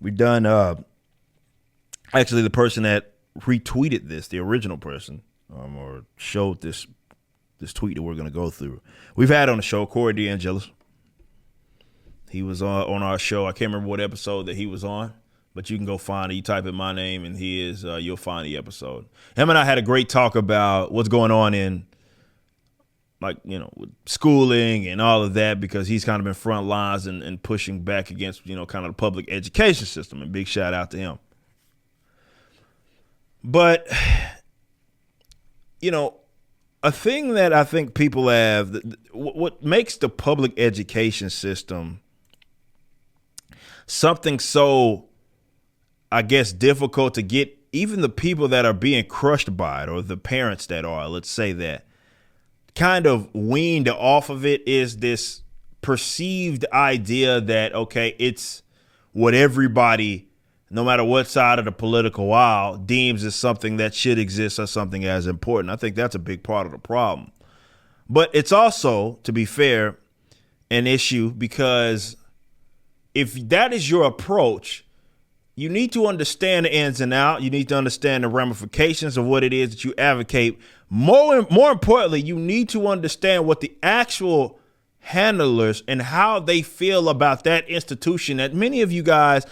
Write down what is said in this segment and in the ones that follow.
We done actually the person that retweeted this, the original person, or showed this tweet that we're going to go through. We've had on the show Corey DeAngelis. He was on our show. I can't remember what episode that he was on, but you can go find it. You type in my name and you'll find the episode. Him and I had a great talk about what's going on in, with schooling and all of that, because he's kind of been front lines and pushing back against, kind of the public education system. And big shout out to him. But, a thing that I think people have, what makes the public education system something so, I guess, difficult to get even the people that are being crushed by it, or the parents that are, let's say that, kind of weaned off of it, is this perceived idea that, okay, it's what everybody, no matter what side of the political aisle, deems as something that should exist or something as important. I think that's a big part of the problem. But it's also, to be fair, an issue, because if that is your approach, you need to understand the ins and outs. You need to understand the ramifications of what it is that you advocate. More importantly, you need to understand what the actual handlers and how they feel about that institution that many of you guys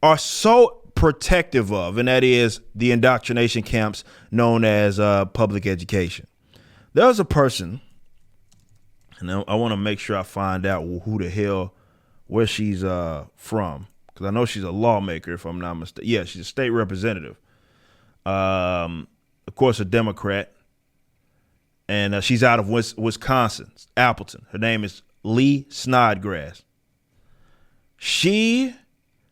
are so protective of, and that is the indoctrination camps known as public education. There was a person, and I want to make sure I find out who the hell, where she's from, because I know she's a lawmaker, if I'm not mistaken. Yeah, she's a state representative. Of course, a Democrat. And she's out of Wisconsin, Appleton. Her name is Lee Snodgrass. She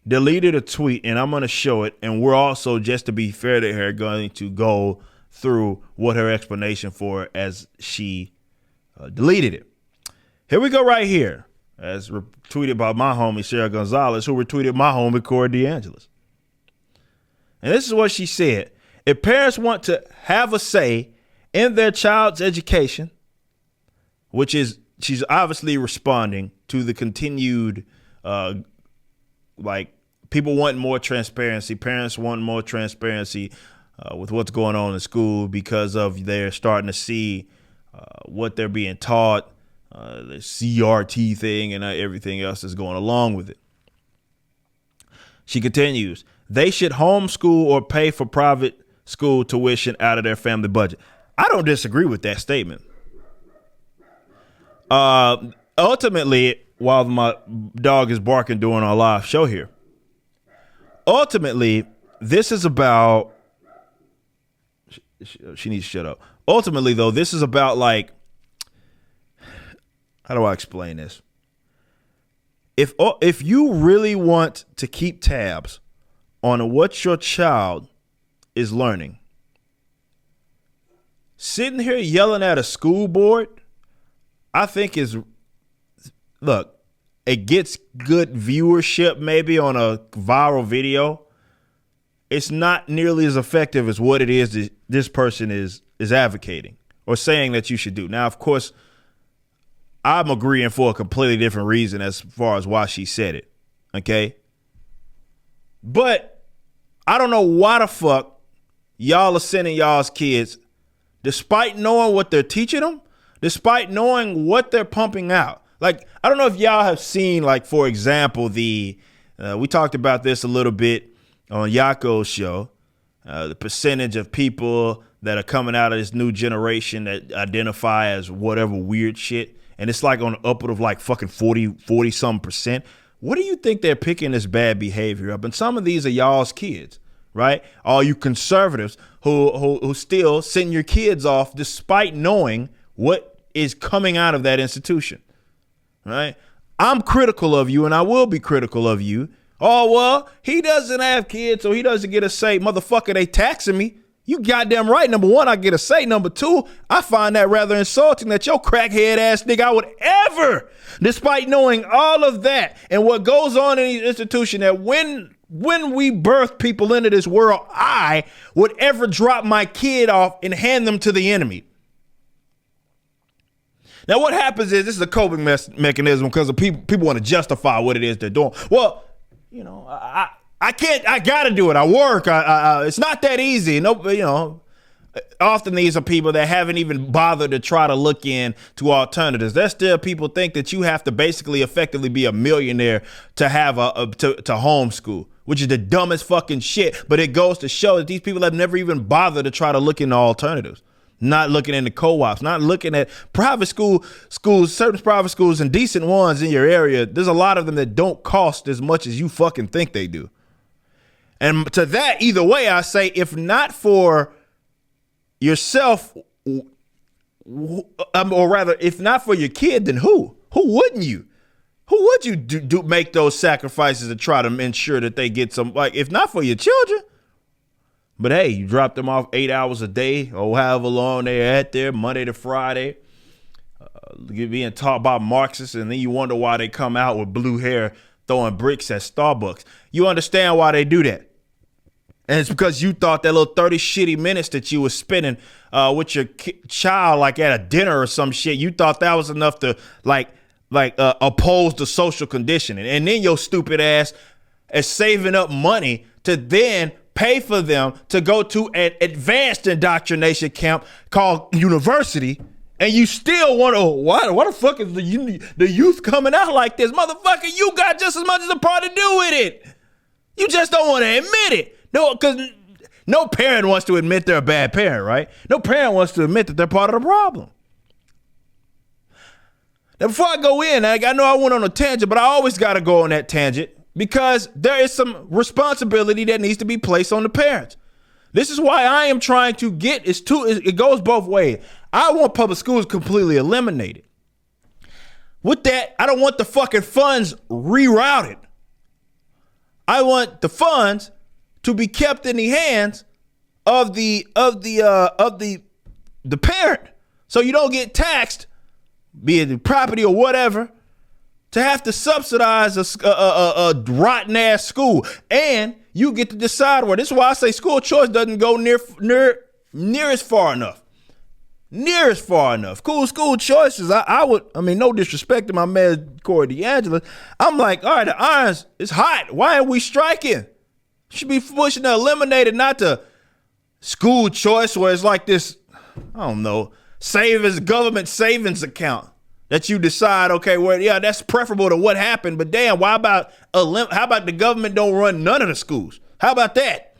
deleted a tweet, and I'm going to show it. And we're also, just to be fair to her, going to go through what her explanation for as she deleted it. Here we go right here. As retweeted by my homie, Sarah Gonzalez, who retweeted my homie, Corey DeAngelis. And this is what she said. If parents want to have a say in their child's education, which is, she's obviously responding to the continued, people want more transparency. Parents want more transparency with what's going on in school, because of they're starting to see what they're being taught, the CRT thing, and everything else that's going along with it. She continues, they should homeschool or pay for private school tuition out of their family budget. I don't disagree with that statement. Ultimately, while my dog is barking during our live show here, ultimately, this is about, she needs to shut up. Ultimately, though, this is about, how do I explain this? If you really want to keep tabs on what your child is learning, sitting here yelling at a school board, I think it gets good viewership maybe on a viral video. It's not nearly as effective as what it is that this person is advocating or saying that you should do. Now, of course, I'm agreeing for a completely different reason as far as why she said it. Okay. But I don't know why the fuck y'all are sending y'all's kids, despite knowing what they're teaching them, despite knowing what they're pumping out. I don't know if y'all have seen, for example, we talked about this a little bit on Yako's show, the percentage of people that are coming out of this new generation that identify as whatever weird shit. And it's on the upward of fucking 40 some percent. What do you think they're picking this bad behavior up? And some of these are y'all's kids, right? All you conservatives who still send your kids off despite knowing what is coming out of that institution, right? I'm critical of you, and I will be critical of you. Oh, well, he doesn't have kids, so he doesn't get a say. Motherfucker, they taxing me. You goddamn right. Number one, I get a say. Number two, I find that rather insulting that your crackhead ass nigga I would ever, despite knowing all of that and what goes on in these institutions, that when we birth people into this world, I would ever drop my kid off and hand them to the enemy. Now, what happens is this is a coping mechanism because of people want to justify what it is they're doing. Well, I gotta do it. I work. It's not that easy. No, often these are people that haven't even bothered to try to look into alternatives. There's still people think that you have to basically effectively be a millionaire to have to homeschool, which is the dumbest fucking shit. But it goes to show that these people have never even bothered to try to look into alternatives. Not looking into co-ops, not looking at private schools, certain private schools and decent ones in your area. There's a lot of them that don't cost as much as you fucking think they do. And to that, either way, I say, if not for yourself, or rather, if not for your kid, then who? Who wouldn't you? Who would you do make those sacrifices to try to ensure that they get some, like, if not for your children? But hey, you drop them off 8 hours a day or however long they're at there, Monday to Friday, being taught by Marxists, and then you wonder why they come out with blue hair throwing bricks at Starbucks. You understand why they do that. And it's because you thought that little 30 shitty minutes that you were spending with your child, like at a dinner or some shit, you thought that was enough to oppose the social conditioning. And then your stupid ass is saving up money to then pay for them to go to an advanced indoctrination camp called university. And you still want to, why the fuck is the youth coming out like this? Motherfucker, you got just as much as a part to do with it. You just don't want to admit it. No, because no parent wants to admit they're a bad parent, right? No parent wants to admit that they're part of the problem. Now, before I go in, I know I went on a tangent, but I always got to go on that tangent because there is some responsibility that needs to be placed on the parents. This is why I am trying to get, it goes both ways. I want public schools completely eliminated. With that, I don't want the fucking funds rerouted. I want the funds to be kept in the hands of the parent, so you don't get taxed, be it the property or whatever, to have to subsidize a rotten ass school, and you get to decide where. This is why I say school choice doesn't go near as far enough. Near as far enough. Cool school choices. I would, no disrespect to my man Corey DeAngelo. I'm like, all right, the irons is hot. Why are we striking? Should be pushing to eliminate it, not to school choice where it's like this, I don't know, government savings account that you decide, okay, well, yeah, that's preferable to what happened, but damn, how about the government don't run none of the schools? How about that?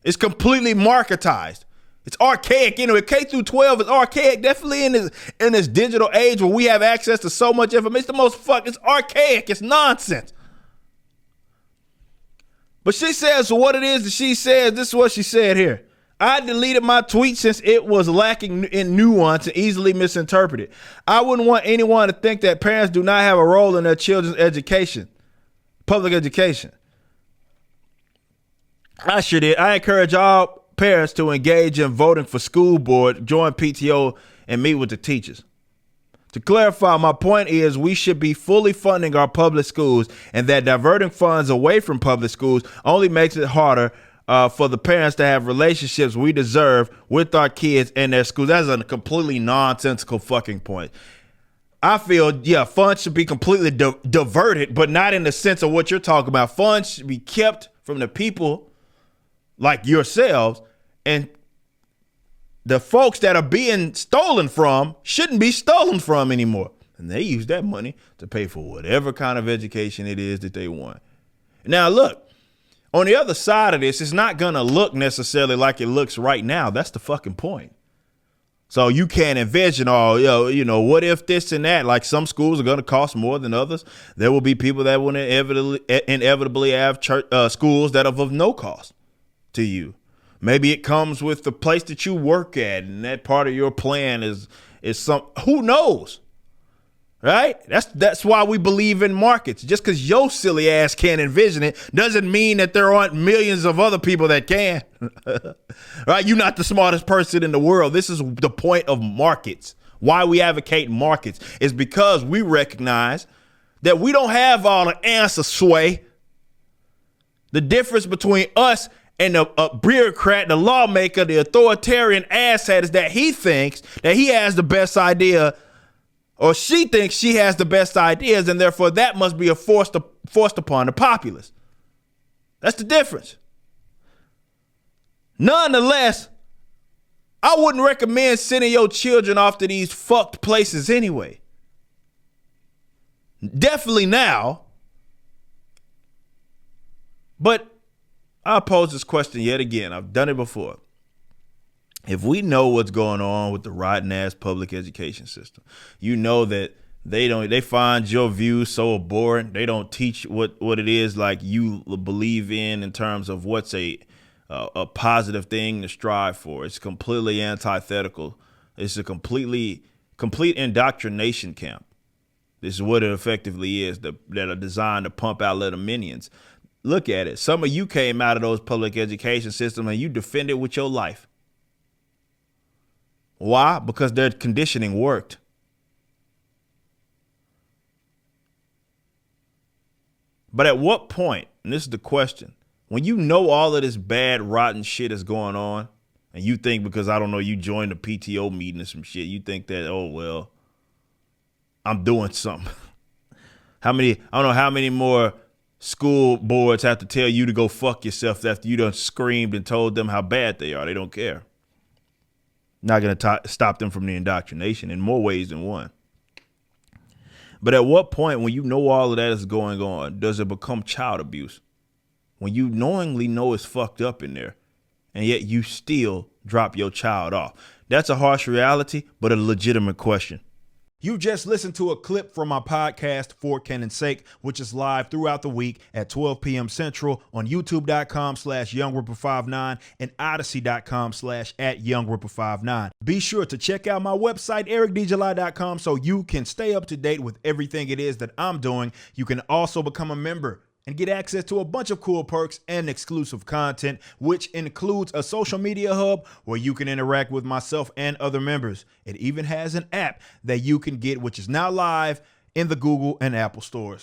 It's completely marketized. It's archaic. K through 12 is archaic, definitely in this digital age where we have access to so much information. It's archaic. It's nonsense. But she says what it is that she says. This is what she said here. I deleted my tweet since it was lacking in nuance and easily misinterpreted. I wouldn't want anyone to think that parents do not have a role in their children's education, public education. I sure did. I encourage all parents to engage in voting for school board, join PTO, and meet with the teachers. To clarify, my point is we should be fully funding our public schools, and that diverting funds away from public schools only makes it harder for the parents to have relationships we deserve with our kids and their schools. That's a completely nonsensical fucking point. I feel, funds should be completely diverted, but not in the sense of what you're talking about. Funds should be kept from the people like yourselves, and the folks that are being stolen from shouldn't be stolen from anymore. And they use that money to pay for whatever kind of education it is that they want. Now, look, on the other side of this, it's not going to look necessarily like it looks right now. That's the fucking point. So you can't envision what if this and that, like some schools are going to cost more than others. There will be people that will inevitably have schools that are of no cost to you. Maybe it comes with the place that you work at, and that part of your plan is some, who knows, right? That's why we believe in markets. Just because your silly ass can't envision it doesn't mean that there aren't millions of other people that can, right? You're not the smartest person in the world. This is the point of markets. Why we advocate markets is because we recognize that we don't have all the answer, sway. The difference between us and the bureaucrat, the lawmaker, the authoritarian asshat is that he thinks that he has the best idea, or she thinks she has the best ideas, and therefore that must be forced upon the populace. That's the difference. Nonetheless, I wouldn't recommend sending your children off to these fucked places anyway. Definitely now. But I'll pose this question yet again. I've done it before. If we know what's going on with the rotten ass public education system, you know that they find your views so abhorrent. They don't teach what it is like you believe in terms of what's a positive thing to strive for. It's completely antithetical. It's a complete indoctrination camp. This is what it effectively is, that are designed to pump out little minions. Look at it. Some of you came out of those public education systems and you defended with your life. Why? Because their conditioning worked. But at what point, and this is the question, when you know all of this bad, rotten shit is going on, and you think because, I don't know, you joined a PTO meeting or some shit, you think that, oh, well, I'm doing something. I don't know how many more school boards have to tell you to go fuck yourself after you done screamed and told them how bad they are. They don't care. Not going to stop them from the indoctrination in more ways than one. But at what point, when you know all of that is going on, does it become child abuse? When you knowingly know it's fucked up in there, and yet you still drop your child off. That's a harsh reality, but a legitimate question. You just listened to a clip from my podcast, For Canon's Sake, which is live throughout the week at 12 p.m. Central on youtube.com/YoungRipper59 and odyssey.com/@YoungRipper59. Be sure to check out my website, ericdjuly.com, so you can stay up to date with everything it is that I'm doing. You can also become a member and get access to a bunch of cool perks and exclusive content, which includes a social media hub where you can interact with myself and other members. It even has an app that you can get, which is now live in the Google and Apple stores.